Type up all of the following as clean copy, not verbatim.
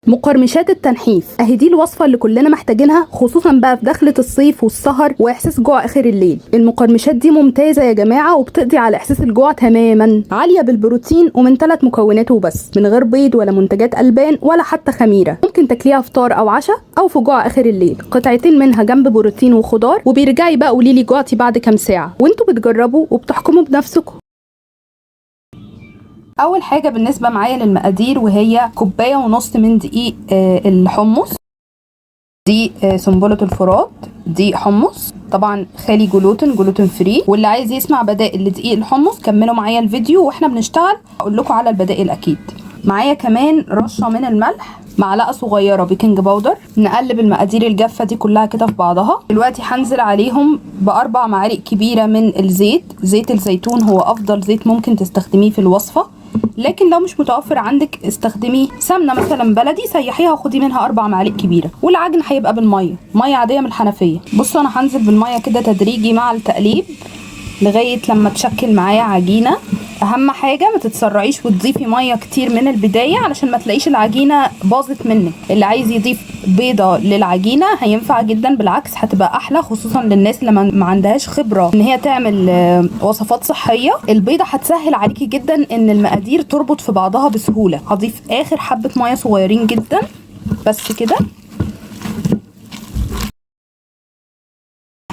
مقرمشات التنحيف اهي دي الوصفه اللي كلنا محتاجينها، خصوصا بقى في دخله الصيف والسهر واحساس جوع اخر الليل. المقرمشات دي ممتازه يا جماعه وبتقضي على احساس الجوع تماما، عاليه بالبروتين ومن 3 مكونات وبس، من غير بيض ولا منتجات البان ولا حتى خميره. ممكن تاكليها فطار او عشاء او في جوع اخر الليل، قطعتين منها جنب بروتين وخضار، وبيرجعي بقى قولي لي جوعتي بعد كام ساعه، وانتوا بتجربوا وبتحكموا بنفسكم. اول حاجه بالنسبه معايا للمقادير، وهي كوبايه ونص من دقيق الحمص، دي سنبله الفرات، دي حمص طبعا خالي جلوتين فري. واللي عايز يسمع بدائل لدقيق الحمص كملوا معايا الفيديو واحنا بنشتغل اقول لكم على البدائل اكيد. معايا كمان رشه من الملح، معلقه صغيره بيكنج باودر. نقلب المقادير الجافه دي كلها كده في بعضها. دلوقتي هنزل عليهم ب4 معالق كبيره من الزيت. زيت الزيتون هو افضل زيت ممكن تستخدميه في الوصفه، لكن لو مش متوفر عندك استخدمي سمنه مثلا بلدي، سيحيها وخدي منها 4 معالق كبيره. والعجن هيبقى بالميه، ميه عاديه من الحنفيه. بصوا انا هنزل بالميه كده تدريجي مع التقليب لغايه لما تشكل معايا عجينه. اهم حاجه ما تتسرعيش وتضيفي ميه كتير من البدايه علشان ما تلاقيش العجينه باظت منك. اللي عايز يضيف بيضه للعجينه هينفع جدا، بالعكس هتبقى احلى، خصوصا للناس اللي ما عندهاش خبره ان هي تعمل وصفات صحيه. البيضه هتسهل عليكي جدا ان المقادير تربط في بعضها بسهوله. هضيف اخر حبه ميه صغيرين جدا بس كده.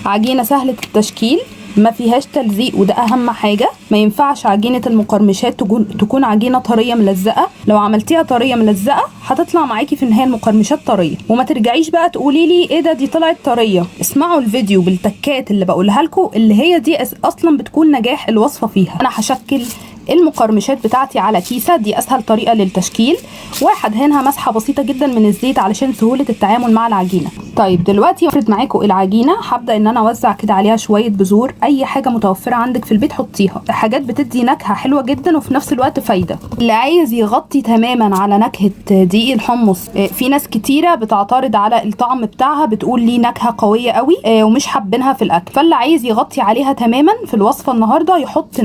عجينه سهله التشكيل ما فيهاش تلزيق، وده اهم حاجه. ما ينفعش عجينه المقرمشات تكون عجينه طريه ملزقه. لو عملتيها طريه ملزقه هتطلع معاكي في النهايه المقرمشات طريه، وما ترجعيش بقى تقولي لي ايه ده دي طلعت طريه. اسمعوا الفيديو بالتكات اللي بقولها لكم، اللي هي دي اصلا بتكون نجاح الوصفه فيها. انا هشكل المقرمشات بتاعتي على كيسه، دي اسهل طريقه للتشكيل، وهدهنها مسحه بسيطه جدا من الزيت علشان سهوله التعامل مع العجينه. طيب دلوقتي افرد معاكم العجينه. هبدا ان انا اوزع كده عليها شويه بذور، اي حاجه متوفره عندك في البيت حطيها، حاجات بتدي نكهه حلوه جدا وفي نفس الوقت فايده. اللي عايز يغطي تماما على نكهه دقيق الحمص، في ناس كتيره بتعترض على الطعم بتاعها، بتقول لي نكهه قويه قوي ومش حابينها في الاكل. فاللي عايز يغطي عليها تماما في الوصفه النهارده يحط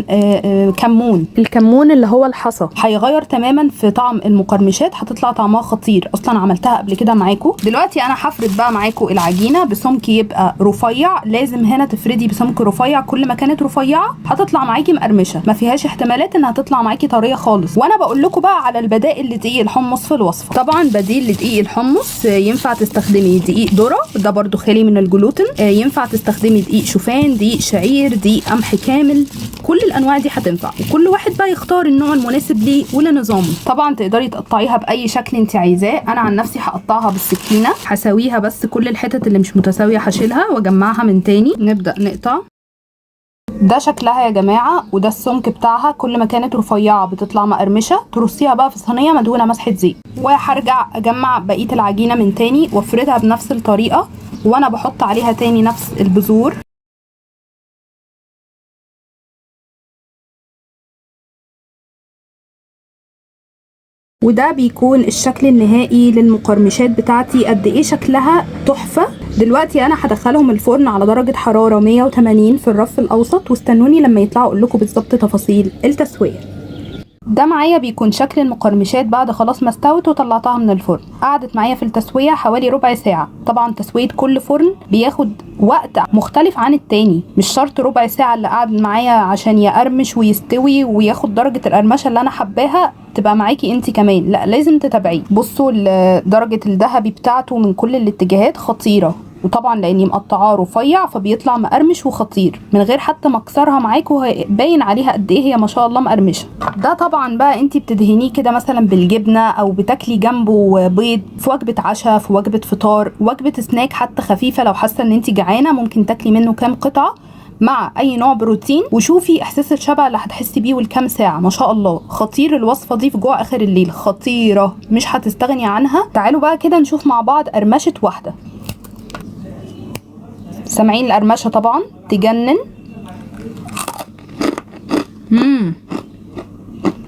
كمون. الكمون اللي هو الحصى هيغير تماما في طعم المقرمشات، هتطلع طعمها خطير. اصلا عملتها قبل كده معاكم. دلوقتي انا هفرد بقى معاكم العجينه بسمك يبقى رفيع. لازم هنا تفردي بسمك رفيع، كل ما كانت رفيعه هتطلع معاكي مقرمشه، ما فيهاش احتمالات انها تطلع معاكي طريه خالص. وانا بقول لكم بقى على البدائل لدقيق الحمص في الوصفه. طبعا بديل لدقيق الحمص ينفع تستخدمي دقيق ذره، ده برده خالي من الجلوتين. ينفع تستخدمي دقيق شوفان، دقيق شعير، دقيق قمح كامل. كل الانواع دي هتنفع، وكل واحد بقى يختار النوع المناسب ليه ولنظامه. طبعا تقدري تقطعيها باي شكل انت عايزاه. انا عن نفسي هقطعها بالسكينه، هسويها بس كل الحتت اللي مش متساويه هشيلها واجمعها من تاني. نبدا نقطع. ده شكلها يا جماعه، وده السمك بتاعها. كل ما كانت رفيعه بتطلع مقرمشه. ترصيها بقى في صينيه مدهونه مسحه زيت، وهرجع اجمع بقيه العجينه من تاني وافردها بنفس الطريقه، وانا بحط عليها تاني نفس البذور. وده بيكون الشكل النهائي للمقرمشات بتاعتي. قد ايه شكلها تحفه. دلوقتي انا هدخلهم الفرن على درجه حراره 180 في الرف الاوسط، واستنوني لما يطلعوا اقول لكم بالظبط تفاصيل التسويه. ده معايا بيكون شكل المقرمشات بعد خلاص ما استوت وطلعتها من الفرن. قعدت معايا في التسويه حوالي ربع ساعه. طبعا تسويه كل فرن بياخد وقت مختلف عن التاني، مش شرط ربع ساعه اللي قعد معايا عشان يقرمش ويستوي وياخد درجه القرمشه اللي انا حباها تبقى معاكي انت كمان. لا لازم تتابعيه. بصوا درجه الذهبي بتاعته من كل الاتجاهات خطيره، وطبعا لاني مقطعاه رفيع فبيطلع مقرمش وخطير من غير حتى ما اكسرها معاكم. باين عليها قد ايه هي ما شاء الله مقرمشه. ده طبعا بقى انت بتدهنيه كده مثلا بالجبنه، او بتاكلي جنبه بيض في وجبه عشاء، في وجبه فطار، وجبه سناك حتى خفيفه. لو حاسه ان انت جعانه ممكن تاكلي منه كام قطعه مع اي نوع بروتين، وشوفي احساس الشبع اللي هتحسي بيه والكام ساعه. ما شاء الله خطير الوصفه دي في جوع اخر الليل، خطيره مش هتستغني عنها. تعالوا بقى كده نشوف مع بعض قرمشه واحده. سامعين القرمشه طبعا تجنن.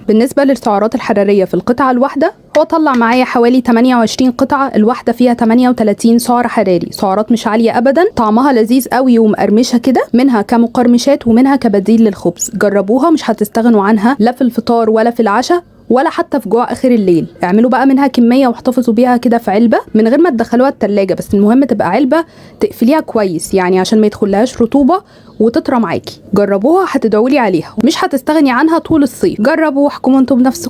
بالنسبة للسعرات الحرارية في القطعة الواحدة، هو طلع معايا حوالي 28 قطعة، الواحدة فيها 38 سعر حراري. سعرات مش عالية أبدا، طعمها لذيذ قوي ومقرمشة كده، منها كمقرمشات ومنها كبديل للخبز. جربوها مش هتستغنوا عنها لا في الفطار ولا في العشاء ولا حتى في جوع اخر الليل. اعملوا بقى منها كميه واحتفظوا بيها كده في علبه من غير ما تدخلوها التلاجة، بس المهم تبقى علبه تقفليها كويس يعني عشان ما يدخلهاش رطوبه وتطرى معاكي. جربوها هتدعولي عليها، مش هتستغني عنها طول الصيف. جربوا واحكموا انتم بنفسكم.